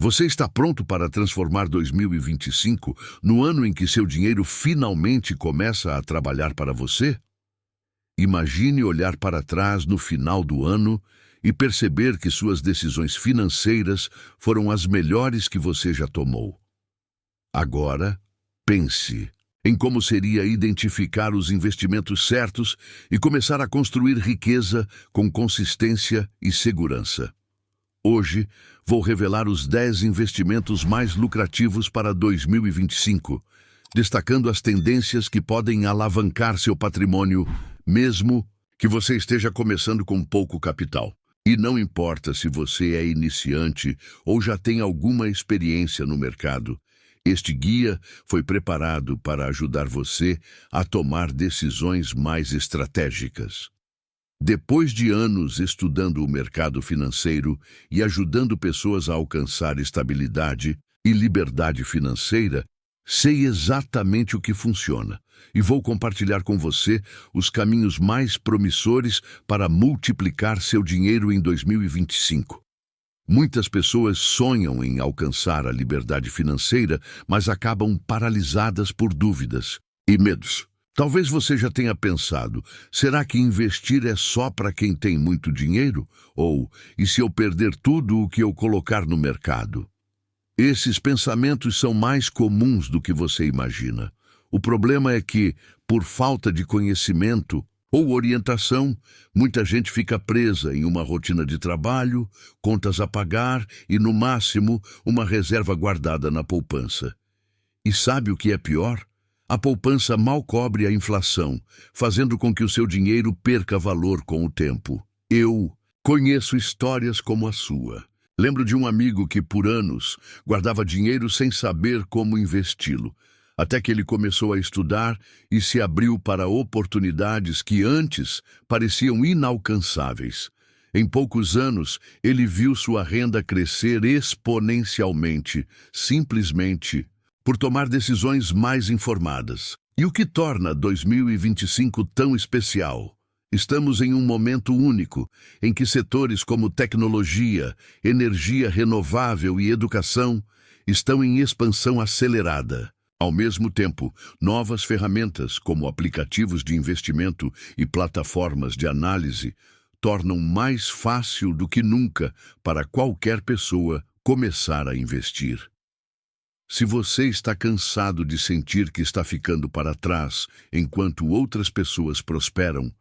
Você está pronto para transformar 2025 no ano em que seu dinheiro finalmente começa a trabalhar para você? Imagine olhar para trás no final do ano e perceber que suas decisões financeiras foram as melhores que você já tomou. Agora, pense em como seria identificar os investimentos certos e começar a construir riqueza com consistência e segurança. Hoje, vou revelar os 10 investimentos mais lucrativos para 2025, destacando as tendências que podem alavancar seu patrimônio, mesmo que você esteja começando com pouco capital. E não importa se você é iniciante ou já tem alguma experiência no mercado, este guia foi preparado para ajudar você a tomar decisões mais estratégicas. Depois de anos estudando o mercado financeiro e ajudando pessoas a alcançar estabilidade e liberdade financeira, sei exatamente o que funciona e vou compartilhar com você os caminhos mais promissores para multiplicar seu dinheiro em 2025. Muitas pessoas sonham em alcançar a liberdade financeira, mas acabam paralisadas por dúvidas e medos. Talvez você já tenha pensado, será que investir é só para quem tem muito dinheiro? Ou, e se eu perder tudo o que eu colocar no mercado? Esses pensamentos são mais comuns do que você imagina. O problema é que, por falta de conhecimento ou orientação, muita gente fica presa em uma rotina de trabalho, contas a pagar e, no máximo, uma reserva guardada na poupança. E sabe o que é pior? A poupança mal cobre a inflação, fazendo com que o seu dinheiro perca valor com o tempo. Eu conheço histórias como a sua. Lembro de um amigo que, por anos, guardava dinheiro sem saber como investi-lo, até que ele começou a estudar e se abriu para oportunidades que antes pareciam inalcançáveis. Em poucos anos, ele viu sua renda crescer exponencialmente, simplesmente por tomar decisões mais informadas. E o que torna 2025 tão especial? Estamos em um momento único, em que setores como tecnologia, energia renovável e educação estão em expansão acelerada. Ao mesmo tempo, novas ferramentas, como aplicativos de investimento e plataformas de análise, tornam mais fácil do que nunca para qualquer pessoa começar a investir. Se você está cansado de sentir que está ficando para trás enquanto outras pessoas prosperam,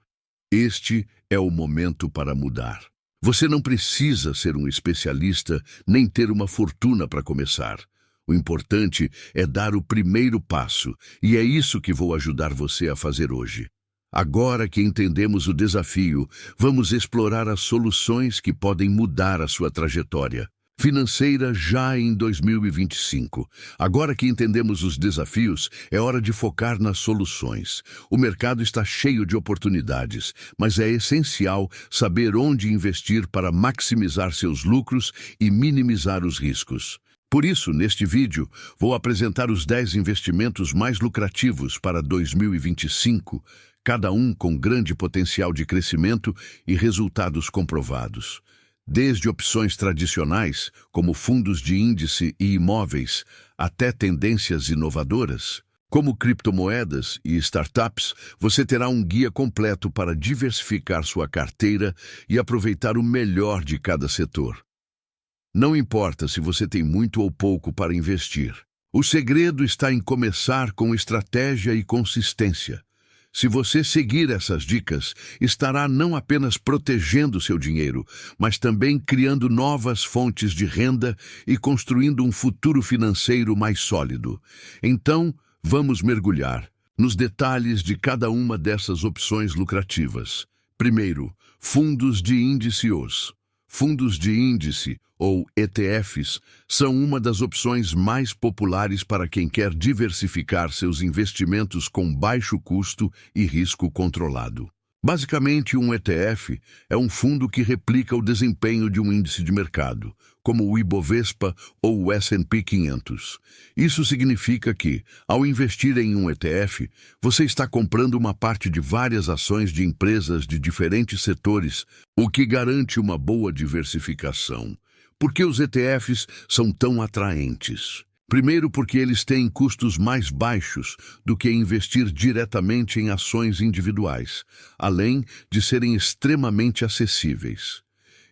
este é o momento para mudar. Você não precisa ser um especialista nem ter uma fortuna para começar. O importante é dar o primeiro passo, e é isso que vou ajudar você a fazer hoje. Agora que entendemos o desafio, vamos explorar as soluções que podem mudar a sua trajetória financeira já em 2025. Agora que entendemos os desafios, é hora de focar nas soluções. O mercado está cheio de oportunidades, mas é essencial saber onde investir para maximizar seus lucros e minimizar os riscos. Por isso, neste vídeo, vou apresentar os 10 investimentos mais lucrativos para 2025, cada um com grande potencial de crescimento e resultados comprovados. Desde opções tradicionais, como fundos de índice e imóveis, até tendências inovadoras, como criptomoedas e startups, você terá um guia completo para diversificar sua carteira e aproveitar o melhor de cada setor. Não importa se você tem muito ou pouco para investir. O segredo está em começar com estratégia e consistência. Se você seguir essas dicas, estará não apenas protegendo seu dinheiro, mas também criando novas fontes de renda e construindo um futuro financeiro mais sólido. Então, vamos mergulhar nos detalhes de cada uma dessas opções lucrativas. Primeiro, fundos de índice. Fundos de índice, ou ETFs, são uma das opções mais populares para quem quer diversificar seus investimentos com baixo custo e risco controlado. Basicamente, um ETF é um fundo que replica o desempenho de um índice de mercado, como o Ibovespa ou o S&P 500. Isso significa que, ao investir em um ETF, você está comprando uma parte de várias ações de empresas de diferentes setores, o que garante uma boa diversificação. Por que os ETFs são tão atraentes? Primeiro, porque eles têm custos mais baixos do que investir diretamente em ações individuais, além de serem extremamente acessíveis.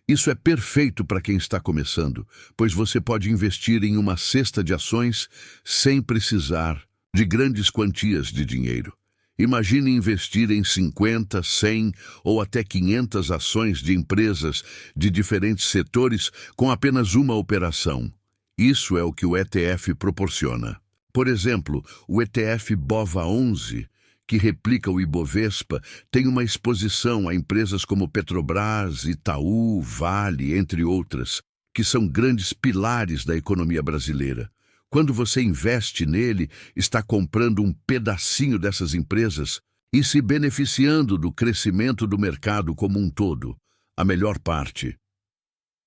Isso é perfeito para quem está começando, pois você pode investir em uma cesta de ações sem precisar de grandes quantias de dinheiro. Imagine investir em 50, 100 ou até 500 ações de empresas de diferentes setores com apenas uma operação. Isso é o que o ETF proporciona. Por exemplo, o ETF BOVA11, que replica o Ibovespa, tem uma exposição a empresas como Petrobras, Itaú, Vale, entre outras, que são grandes pilares da economia brasileira. Quando você investe nele, está comprando um pedacinho dessas empresas e se beneficiando do crescimento do mercado como um todo, a melhor parte.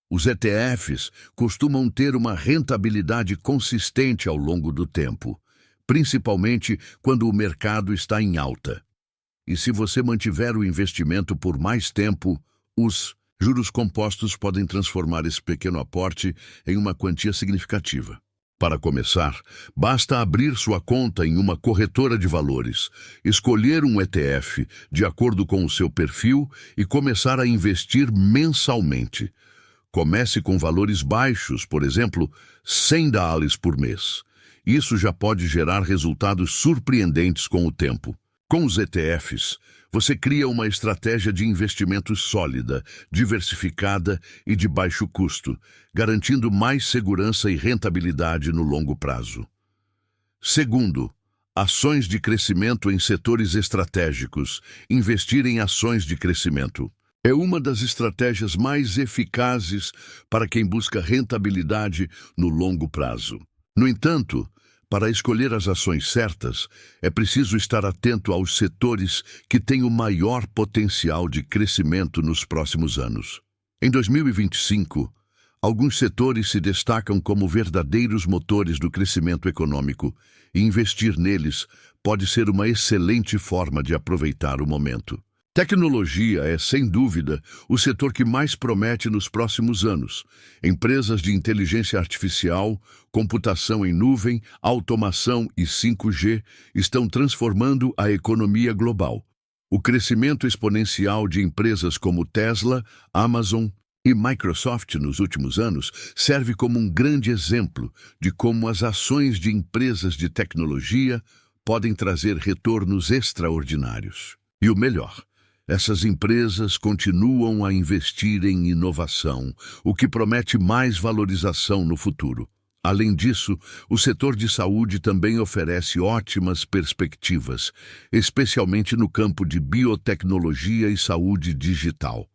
Os ETFs costumam ter uma rentabilidade consistente ao longo do tempo, principalmente quando o mercado está em alta. E se você mantiver o investimento por mais tempo, os juros compostos podem transformar esse pequeno aporte em uma quantia significativa. Para começar, basta abrir sua conta em uma corretora de valores, escolher um ETF de acordo com o seu perfil e começar a investir mensalmente. Comece com valores baixos, por exemplo, $100 por mês. Isso já pode gerar resultados surpreendentes com o tempo. Com os ETFs, você cria uma estratégia de investimento sólida, diversificada e de baixo custo, garantindo mais segurança e rentabilidade no longo prazo. Segundo, ações de crescimento em setores estratégicos. Investir em ações de crescimento é uma das estratégias mais eficazes para quem busca rentabilidade no longo prazo. No entanto, para escolher as ações certas, é preciso estar atento aos setores que têm o maior potencial de crescimento nos próximos anos. Em 2025, alguns setores se destacam como verdadeiros motores do crescimento econômico, e investir neles pode ser uma excelente forma de aproveitar o momento. Tecnologia é, sem dúvida, o setor que mais promete nos próximos anos. Empresas de inteligência artificial, computação em nuvem, automação e 5G estão transformando a economia global. O crescimento exponencial de empresas como Tesla, Amazon e Microsoft nos últimos anos serve como um grande exemplo de como as ações de empresas de tecnologia podem trazer retornos extraordinários. E o melhor, essas empresas continuam a investir em inovação, o que promete mais valorização no futuro. Além disso, o setor de saúde também oferece ótimas perspectivas, especialmente no campo de biotecnologia e saúde digital.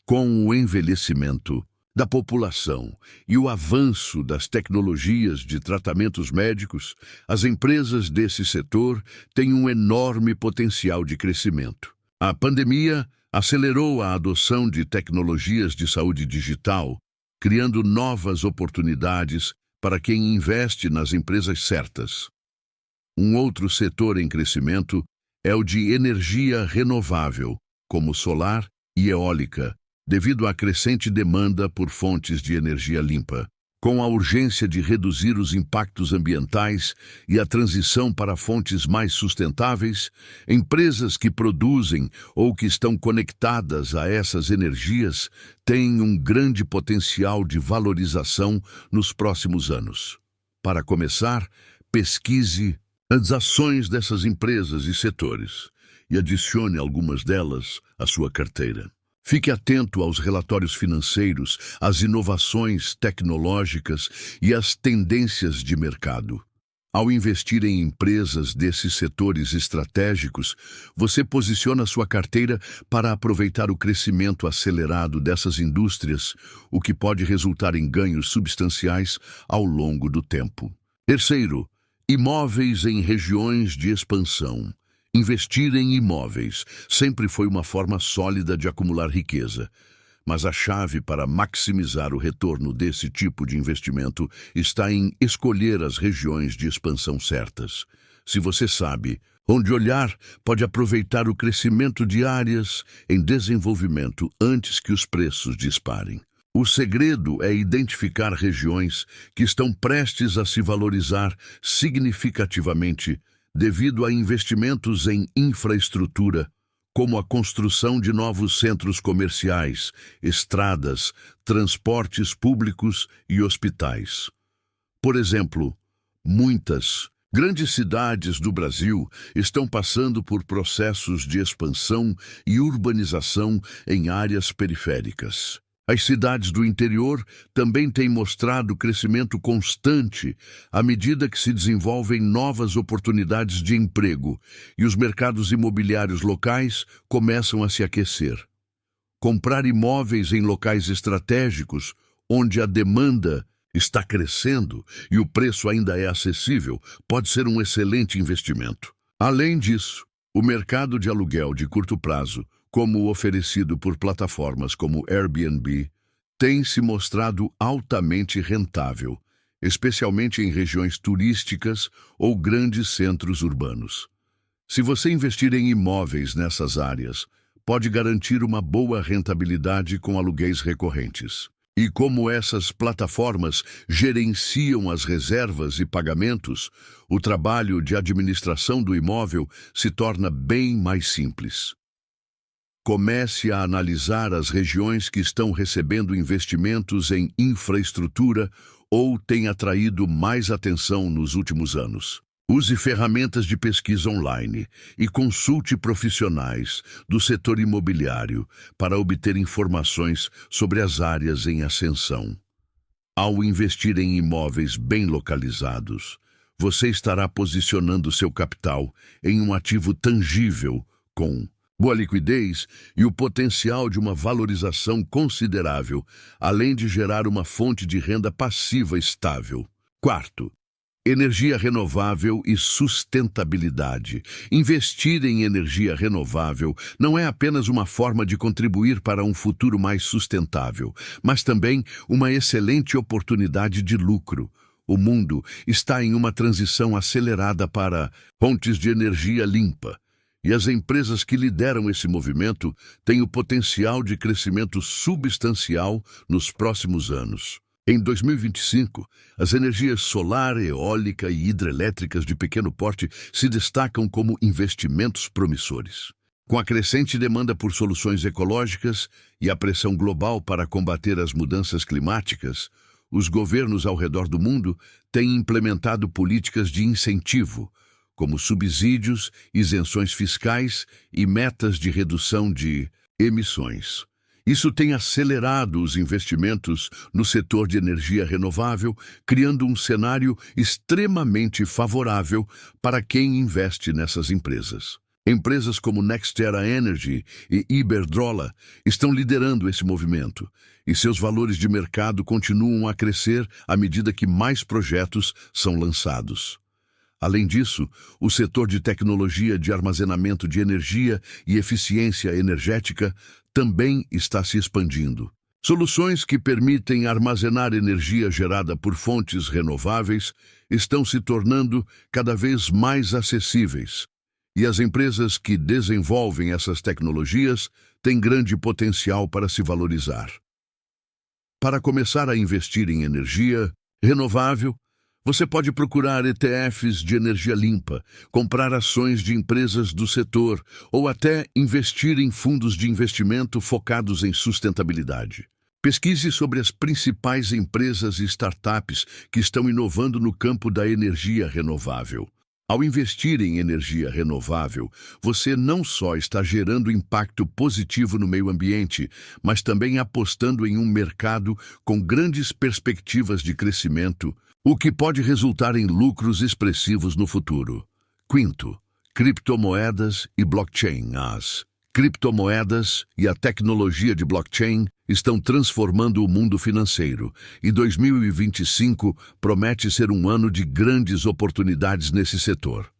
Com o envelhecimento da população e o avanço das tecnologias de tratamentos médicos, as empresas desse setor têm um enorme potencial de crescimento. A pandemia acelerou a adoção de tecnologias de saúde digital, criando novas oportunidades para quem investe nas empresas certas. Um outro setor em crescimento é o de energia renovável, como solar e eólica, devido à crescente demanda por fontes de energia limpa. Com a urgência de reduzir os impactos ambientais e a transição para fontes mais sustentáveis, empresas que produzem ou que estão conectadas a essas energias têm um grande potencial de valorização nos próximos anos. Para começar, pesquise as ações dessas empresas e setores e adicione algumas delas à sua carteira. Fique atento aos relatórios financeiros, às inovações tecnológicas e às tendências de mercado. Ao investir em empresas desses setores estratégicos, você posiciona sua carteira para aproveitar o crescimento acelerado dessas indústrias, o que pode resultar em ganhos substanciais ao longo do tempo. Terceiro, imóveis em regiões de expansão. Investir em imóveis sempre foi uma forma sólida de acumular riqueza, mas a chave para maximizar o retorno desse tipo de investimento está em escolher as regiões de expansão certas. Se você sabe onde olhar, pode aproveitar o crescimento de áreas em desenvolvimento antes que os preços disparem. O segredo é identificar regiões que estão prestes a se valorizar significativamente devido a investimentos em infraestrutura, como a construção de novos centros comerciais, estradas, transportes públicos e hospitais. Por exemplo, muitas grandes cidades do Brasil estão passando por processos de expansão e urbanização em áreas periféricas. As cidades do interior também têm mostrado crescimento constante à medida que se desenvolvem novas oportunidades de emprego e os mercados imobiliários locais começam a se aquecer. Comprar imóveis em locais estratégicos, onde a demanda está crescendo e o preço ainda é acessível, pode ser um excelente investimento. Além disso, o mercado de aluguel de curto prazo, como o oferecido por plataformas como Airbnb, tem se mostrado altamente rentável, especialmente em regiões turísticas ou grandes centros urbanos. Se você investir em imóveis nessas áreas, pode garantir uma boa rentabilidade com aluguéis recorrentes. E como essas plataformas gerenciam as reservas e pagamentos, o trabalho de administração do imóvel se torna bem mais simples. Comece a analisar as regiões que estão recebendo investimentos em infraestrutura ou têm atraído mais atenção nos últimos anos. Use ferramentas de pesquisa online e consulte profissionais do setor imobiliário para obter informações sobre as áreas em ascensão. Ao investir em imóveis bem localizados, você estará posicionando seu capital em um ativo tangível com boa liquidez e o potencial de uma valorização considerável, além de gerar uma fonte de renda passiva estável. Quarto, energia renovável e sustentabilidade. Investir em energia renovável não é apenas uma forma de contribuir para um futuro mais sustentável, mas também uma excelente oportunidade de lucro. O mundo está em uma transição acelerada para fontes de energia limpa. E as empresas que lideram esse movimento têm o potencial de crescimento substancial nos próximos anos. Em 2025, as energias solar, eólica e hidrelétricas de pequeno porte se destacam como investimentos promissores. Com a crescente demanda por soluções ecológicas e a pressão global para combater as mudanças climáticas, os governos ao redor do mundo têm implementado políticas de incentivo, como subsídios, isenções fiscais e metas de redução de emissões. Isso tem acelerado os investimentos no setor de energia renovável, criando um cenário extremamente favorável para quem investe nessas empresas. Empresas como NextEra Energy e Iberdrola estão liderando esse movimento, e seus valores de mercado continuam a crescer à medida que mais projetos são lançados. Além disso, o setor de tecnologia de armazenamento de energia e eficiência energética também está se expandindo. Soluções que permitem armazenar energia gerada por fontes renováveis estão se tornando cada vez mais acessíveis, e as empresas que desenvolvem essas tecnologias têm grande potencial para se valorizar. Para começar a investir em energia renovável, você pode procurar ETFs de energia limpa, comprar ações de empresas do setor ou até investir em fundos de investimento focados em sustentabilidade. Pesquise sobre as principais empresas e startups que estão inovando no campo da energia renovável. Ao investir em energia renovável, você não só está gerando impacto positivo no meio ambiente, mas também apostando em um mercado com grandes perspectivas de crescimento, o que pode resultar em lucros expressivos no futuro. Quinto, criptomoedas e blockchain. As criptomoedas e a tecnologia de blockchain estão transformando o mundo financeiro, e 2025 promete ser um ano de grandes oportunidades nesse setor.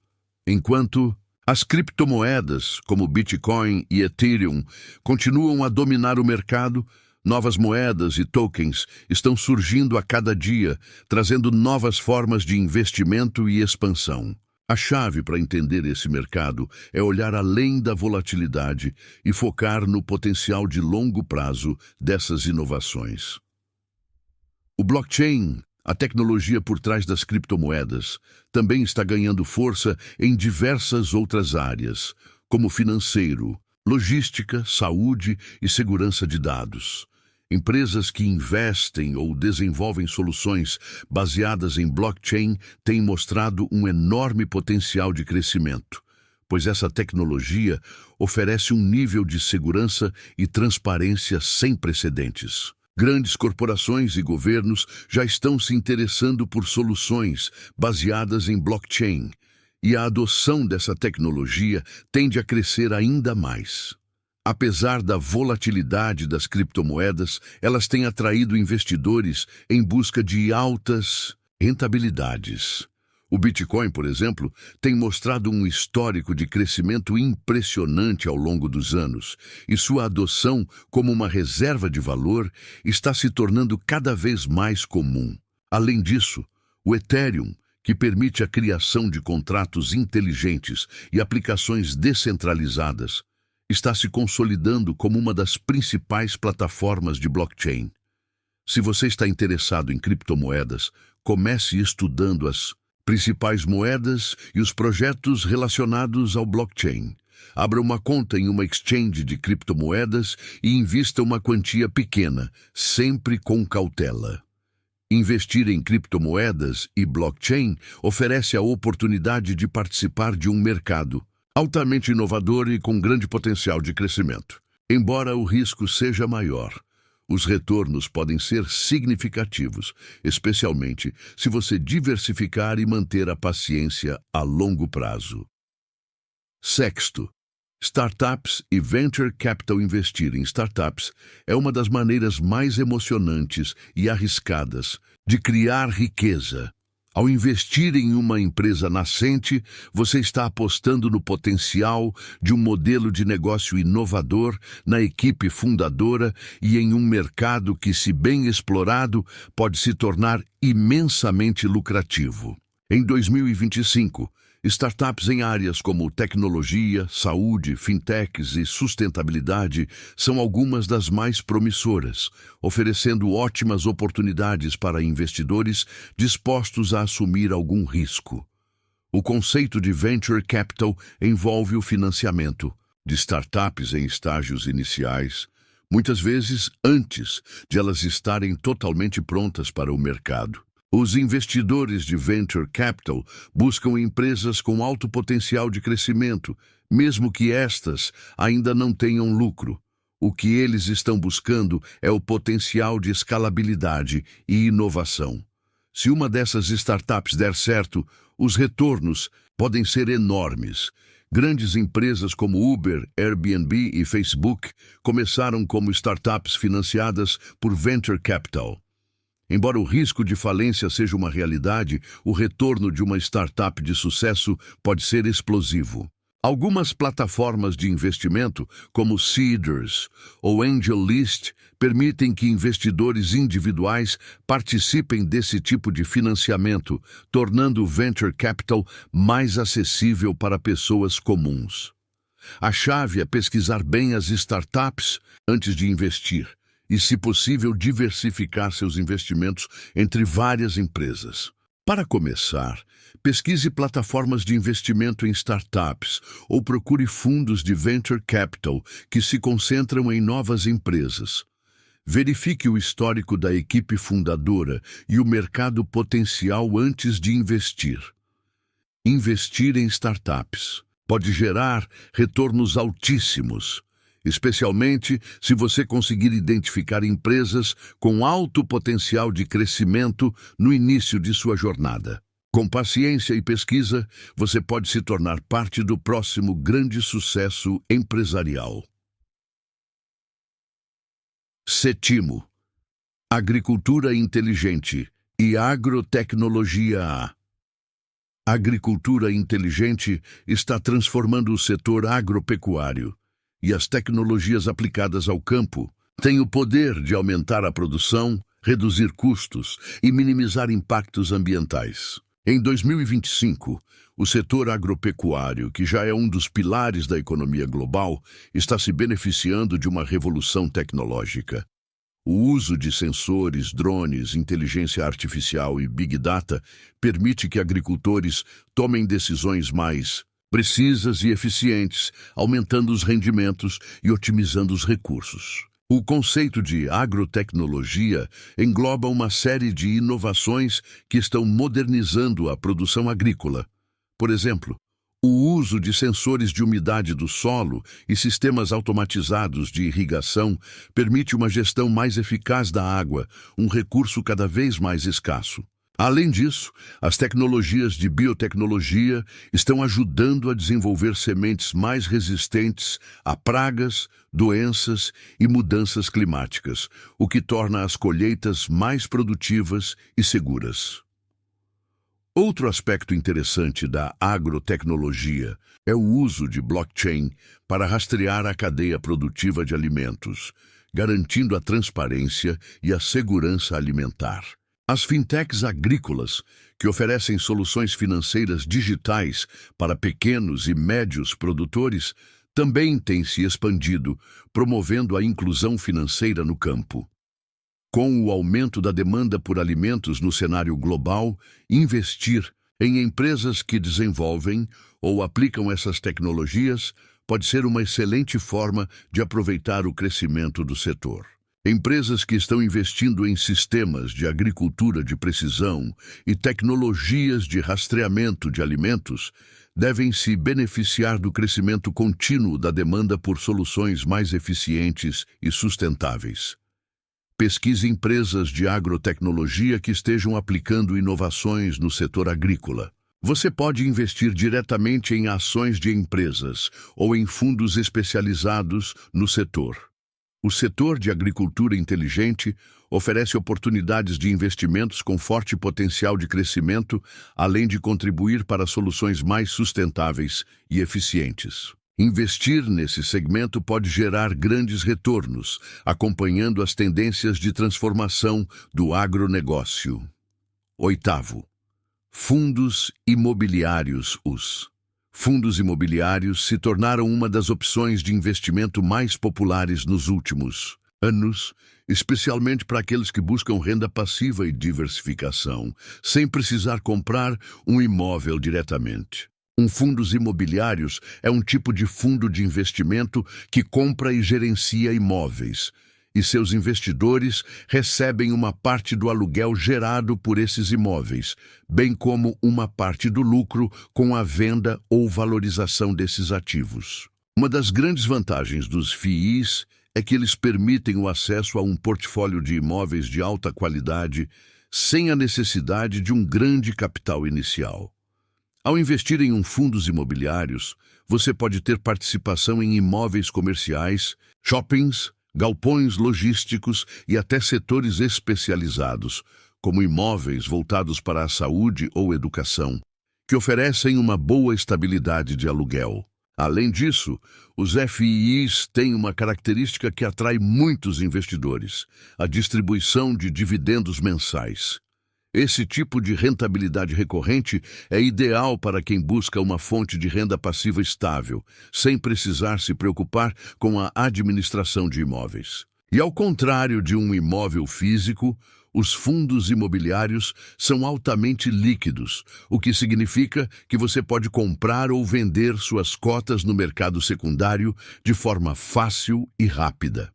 Enquanto as criptomoedas, como Bitcoin e Ethereum, continuam a dominar o mercado, novas moedas e tokens estão surgindo a cada dia, trazendo novas formas de investimento e expansão. A chave para entender esse mercado é olhar além da volatilidade e focar no potencial de longo prazo dessas inovações. O blockchain, a tecnologia por trás das criptomoedas, também está ganhando força em diversas outras áreas, como financeiro, logística, saúde e segurança de dados. Empresas que investem ou desenvolvem soluções baseadas em blockchain têm mostrado um enorme potencial de crescimento, pois essa tecnologia oferece um nível de segurança e transparência sem precedentes. Grandes corporações e governos já estão se interessando por soluções baseadas em blockchain, e a adoção dessa tecnologia tende a crescer ainda mais. Apesar da volatilidade das criptomoedas, elas têm atraído investidores em busca de altas rentabilidades. O Bitcoin, por exemplo, tem mostrado um histórico de crescimento impressionante ao longo dos anos, e sua adoção como uma reserva de valor está se tornando cada vez mais comum. Além disso, o Ethereum, que permite a criação de contratos inteligentes e aplicações descentralizadas, está se consolidando como uma das principais plataformas de blockchain. Se você está interessado em criptomoedas, comece estudando as principais moedas e os projetos relacionados ao blockchain. Abra uma conta em uma exchange de criptomoedas e invista uma quantia pequena, sempre com cautela. Investir em criptomoedas e blockchain oferece a oportunidade de participar de um mercado altamente inovador e com grande potencial de crescimento. Embora o risco seja maior, os retornos podem ser significativos, especialmente se você diversificar e manter a paciência a longo prazo. Sexto, startups e venture capital. Investir em startups é uma das maneiras mais emocionantes e arriscadas de criar riqueza. Ao investir em uma empresa nascente, você está apostando no potencial de um modelo de negócio inovador, na equipe fundadora e em um mercado que, se bem explorado, pode se tornar imensamente lucrativo. Em 2025, startups em áreas como tecnologia, saúde, fintechs e sustentabilidade são algumas das mais promissoras, oferecendo ótimas oportunidades para investidores dispostos a assumir algum risco. O conceito de venture capital envolve o financiamento de startups em estágios iniciais, muitas vezes antes de elas estarem totalmente prontas para o mercado. Os investidores de venture capital buscam empresas com alto potencial de crescimento, mesmo que estas ainda não tenham lucro. O que eles estão buscando é o potencial de escalabilidade e inovação. Se uma dessas startups der certo, os retornos podem ser enormes. Grandes empresas como Uber, Airbnb e Facebook começaram como startups financiadas por venture capital. Embora o risco de falência seja uma realidade, o retorno de uma startup de sucesso pode ser explosivo. Algumas plataformas de investimento, como Seedrs ou AngelList, permitem que investidores individuais participem desse tipo de financiamento, tornando o venture capital mais acessível para pessoas comuns. A chave é pesquisar bem as startups antes de investir e, se possível, diversificar seus investimentos entre várias empresas. Para começar, pesquise plataformas de investimento em startups ou procure fundos de venture capital que se concentram em novas empresas. Verifique o histórico da equipe fundadora e o mercado potencial antes de investir. Investir em startups pode gerar retornos altíssimos, especialmente se você conseguir identificar empresas com alto potencial de crescimento no início de sua jornada. Com paciência e pesquisa, você pode se tornar parte do próximo grande sucesso empresarial. Sétimo, agricultura inteligente e agrotecnologia. A agricultura inteligente está transformando o setor agropecuário, e as tecnologias aplicadas ao campo têm o poder de aumentar a produção, reduzir custos e minimizar impactos ambientais. Em 2025, o setor agropecuário, que já é um dos pilares da economia global, está se beneficiando de uma revolução tecnológica. O uso de sensores, drones, inteligência artificial e Big Data permite que agricultores tomem decisões mais precisas e eficientes, aumentando os rendimentos e otimizando os recursos. O conceito de agrotecnologia engloba uma série de inovações que estão modernizando a produção agrícola. Por exemplo, o uso de sensores de umidade do solo e sistemas automatizados de irrigação permite uma gestão mais eficaz da água, um recurso cada vez mais escasso. Além disso, as tecnologias de biotecnologia estão ajudando a desenvolver sementes mais resistentes a pragas, doenças e mudanças climáticas, o que torna as colheitas mais produtivas e seguras. Outro aspecto interessante da agrotecnologia é o uso de blockchain para rastrear a cadeia produtiva de alimentos, garantindo a transparência e a segurança alimentar. As fintechs agrícolas, que oferecem soluções financeiras digitais para pequenos e médios produtores, também têm se expandido, promovendo a inclusão financeira no campo. Com o aumento da demanda por alimentos no cenário global, investir em empresas que desenvolvem ou aplicam essas tecnologias pode ser uma excelente forma de aproveitar o crescimento do setor. Empresas que estão investindo em sistemas de agricultura de precisão e tecnologias de rastreamento de alimentos devem se beneficiar do crescimento contínuo da demanda por soluções mais eficientes e sustentáveis. Pesquise empresas de agrotecnologia que estejam aplicando inovações no setor agrícola. Você pode investir diretamente em ações de empresas ou em fundos especializados no setor. O setor de agricultura inteligente oferece oportunidades de investimentos com forte potencial de crescimento, além de contribuir para soluções mais sustentáveis e eficientes. Investir nesse segmento pode gerar grandes retornos, acompanhando as tendências de transformação do agronegócio. Oitavo, fundos imobiliários. Os fundos imobiliários se tornaram uma das opções de investimento mais populares nos últimos anos, especialmente para aqueles que buscam renda passiva e diversificação, sem precisar comprar um imóvel diretamente. Fundos imobiliários é um tipo de fundo de investimento que compra e gerencia imóveis, e seus investidores recebem uma parte do aluguel gerado por esses imóveis, bem como uma parte do lucro com a venda ou valorização desses ativos. Uma das grandes vantagens dos FIIs é que eles permitem o acesso a um portfólio de imóveis de alta qualidade sem a necessidade de um grande capital inicial. Ao investir em fundos imobiliários, você pode ter participação em imóveis comerciais, shoppings, galpões logísticos e até setores especializados, como imóveis voltados para a saúde ou educação, que oferecem uma boa estabilidade de aluguel. Além disso, os FIIs têm uma característica que atrai muitos investidores: a distribuição de dividendos mensais. Esse tipo de rentabilidade recorrente é ideal para quem busca uma fonte de renda passiva estável, sem precisar se preocupar com a administração de imóveis. E ao contrário de um imóvel físico, os fundos imobiliários são altamente líquidos, o que significa que você pode comprar ou vender suas cotas no mercado secundário de forma fácil e rápida.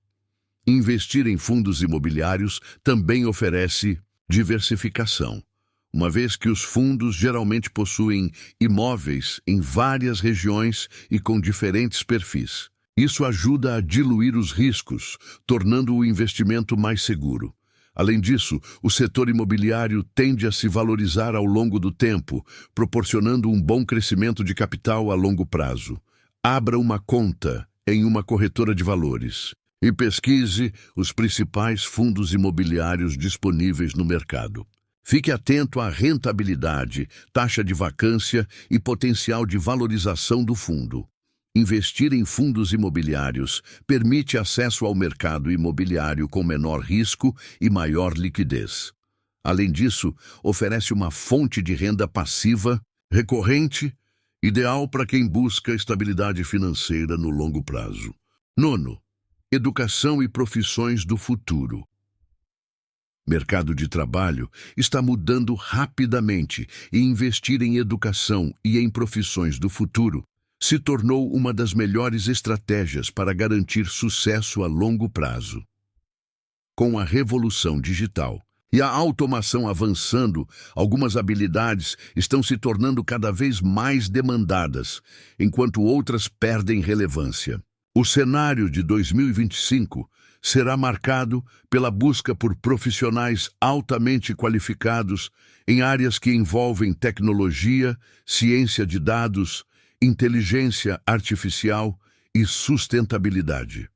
Investir em fundos imobiliários também oferece diversificação, uma vez que os fundos geralmente possuem imóveis em várias regiões e com diferentes perfis. Isso ajuda a diluir os riscos, tornando o investimento mais seguro. Além disso, o setor imobiliário tende a se valorizar ao longo do tempo, proporcionando um bom crescimento de capital a longo prazo. Abra uma conta em uma corretora de valores e pesquise os principais fundos imobiliários disponíveis no mercado. Fique atento à rentabilidade, taxa de vacância e potencial de valorização do fundo. Investir em fundos imobiliários permite acesso ao mercado imobiliário com menor risco e maior liquidez. Além disso, oferece uma fonte de renda passiva, recorrente, ideal para quem busca estabilidade financeira no longo prazo. Nono, educação e profissões do futuro. Mercado de trabalho está mudando rapidamente e investir em educação e em profissões do futuro se tornou uma das melhores estratégias para garantir sucesso a longo prazo. Com a revolução digital e a automação avançando, algumas habilidades estão se tornando cada vez mais demandadas, enquanto outras perdem relevância. O cenário de 2025 será marcado pela busca por profissionais altamente qualificados em áreas que envolvem tecnologia, ciência de dados, inteligência artificial e sustentabilidade.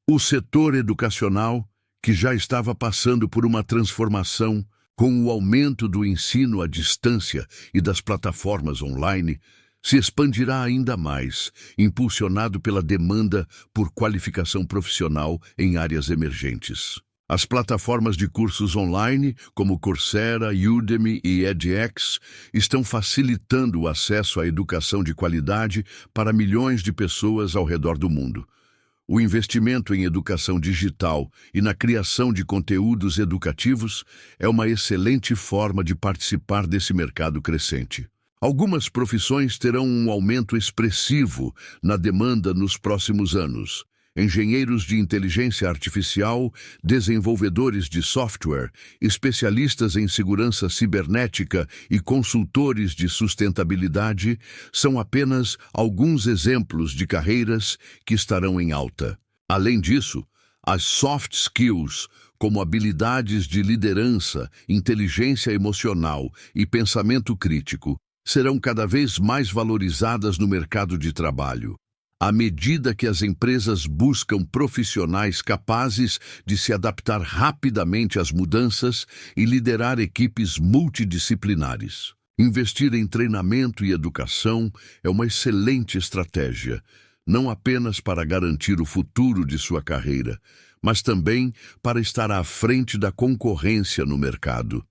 O setor educacional, que já estava passando por uma transformação com o aumento do ensino à distância e das plataformas online, se expandirá ainda mais, impulsionado pela demanda por qualificação profissional em áreas emergentes. As plataformas de cursos online, como Coursera, Udemy e edX, estão facilitando o acesso à educação de qualidade para milhões de pessoas ao redor do mundo. O investimento em educação digital e na criação de conteúdos educativos é uma excelente forma de participar desse mercado crescente. Algumas profissões terão um aumento expressivo na demanda nos próximos anos. Engenheiros de inteligência artificial, desenvolvedores de software, especialistas em segurança cibernética e consultores de sustentabilidade são apenas alguns exemplos de carreiras que estarão em alta. Além disso, as soft skills, como habilidades de liderança, inteligência emocional e pensamento crítico, serão cada vez mais valorizadas no mercado de trabalho. À medida que as empresas buscam profissionais capazes de se adaptar rapidamente às mudanças e liderar equipes multidisciplinares. Investir em treinamento e educação é uma excelente estratégia, não apenas para garantir o futuro de sua carreira, mas também para estar à frente da concorrência no mercado.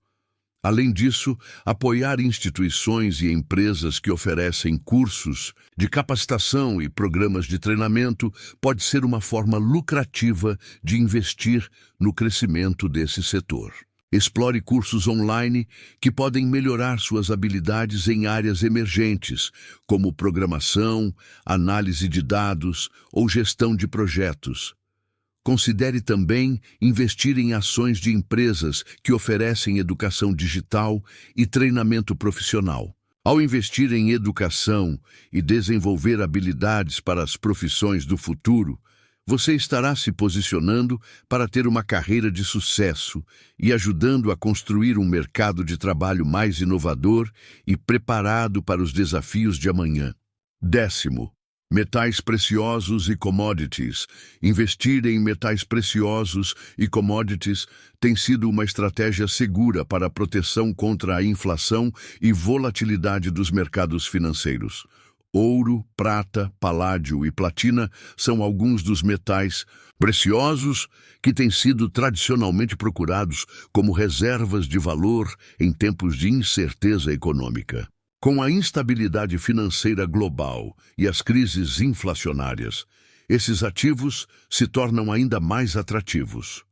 Além disso, apoiar instituições e empresas que oferecem cursos de capacitação e programas de treinamento pode ser uma forma lucrativa de investir no crescimento desse setor. Explore cursos online que podem melhorar suas habilidades em áreas emergentes, como programação, análise de dados ou gestão de projetos. Considere também investir em ações de empresas que oferecem educação digital e treinamento profissional. Ao investir em educação e desenvolver habilidades para as profissões do futuro, você estará se posicionando para ter uma carreira de sucesso e ajudando a construir um mercado de trabalho mais inovador e preparado para os desafios de amanhã. 10. Metais preciosos e commodities. Investir em metais preciosos e commodities tem sido uma estratégia segura para a proteção contra a inflação e volatilidade dos mercados financeiros. Ouro, prata, paládio e platina são alguns dos metais preciosos que têm sido tradicionalmente procurados como reservas de valor em tempos de incerteza econômica. Com a instabilidade financeira global e as crises inflacionárias, esses ativos se tornam ainda mais atrativos.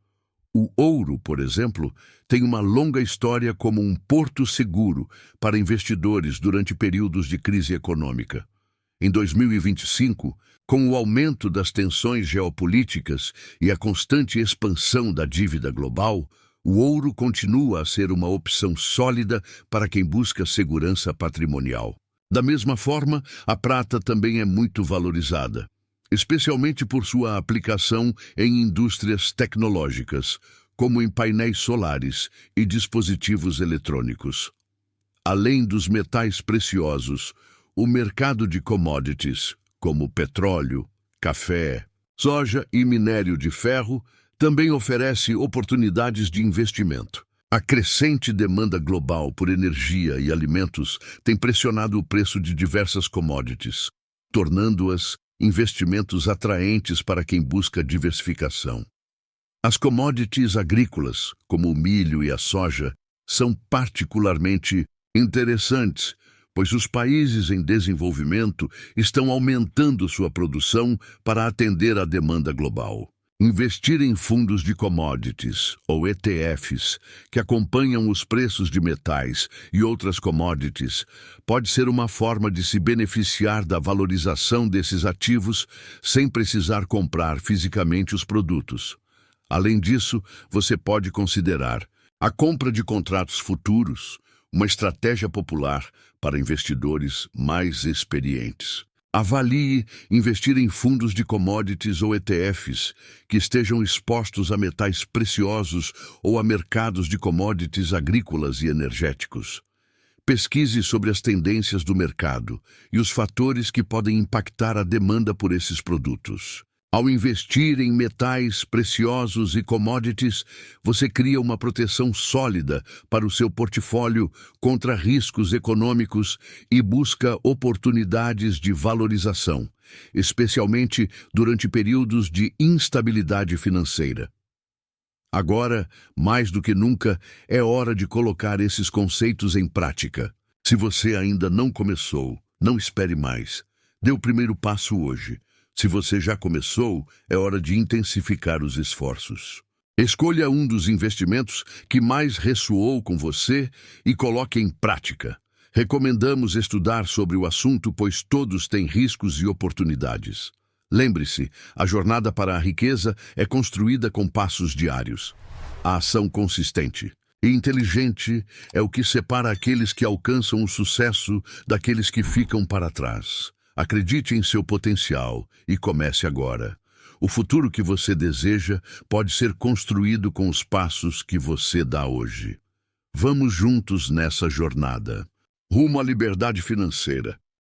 O ouro, por exemplo, tem uma longa história como um porto seguro para investidores durante períodos de crise econômica. Em 2025, com o aumento das tensões geopolíticas e a constante expansão da dívida global, o ouro continua a ser uma opção sólida para quem busca segurança patrimonial. Da mesma forma, a prata também é muito valorizada, especialmente por sua aplicação em indústrias tecnológicas, como em painéis solares e dispositivos eletrônicos. Além dos metais preciosos, o mercado de commodities, como petróleo, café, soja e minério de ferro, também oferece oportunidades de investimento. A crescente demanda global por energia e alimentos tem pressionado o preço de diversas commodities, tornando-as investimentos atraentes para quem busca diversificação. As commodities agrícolas, como o milho e a soja, são particularmente interessantes, pois os países em desenvolvimento estão aumentando sua produção para atender à demanda global. Investir em fundos de commodities, ou ETFs, que acompanham os preços de metais e outras commodities, pode ser uma forma de se beneficiar da valorização desses ativos sem precisar comprar fisicamente os produtos. Além disso, você pode considerar a compra de contratos futuros, uma estratégia popular para investidores mais experientes. Avalie investir em fundos de commodities ou ETFs que estejam expostos a metais preciosos ou a mercados de commodities agrícolas e energéticos. Pesquise sobre as tendências do mercado e os fatores que podem impactar a demanda por esses produtos. Ao investir em metais preciosos e commodities, você cria uma proteção sólida para o seu portfólio contra riscos econômicos e busca oportunidades de valorização, especialmente durante períodos de instabilidade financeira. Agora, mais do que nunca, é hora de colocar esses conceitos em prática. Se você ainda não começou, não espere mais. Dê o primeiro passo hoje. Se você já começou, é hora de intensificar os esforços. Escolha um dos investimentos que mais ressoou com você e coloque em prática. Recomendamos estudar sobre o assunto, pois todos têm riscos e oportunidades. Lembre-se, a jornada para a riqueza é construída com passos diários. A ação consistente e inteligente é o que separa aqueles que alcançam o sucesso daqueles que ficam para trás. Acredite em seu potencial e comece agora. O futuro que você deseja pode ser construído com os passos que você dá hoje. Vamos juntos nessa jornada, rumo à liberdade financeira.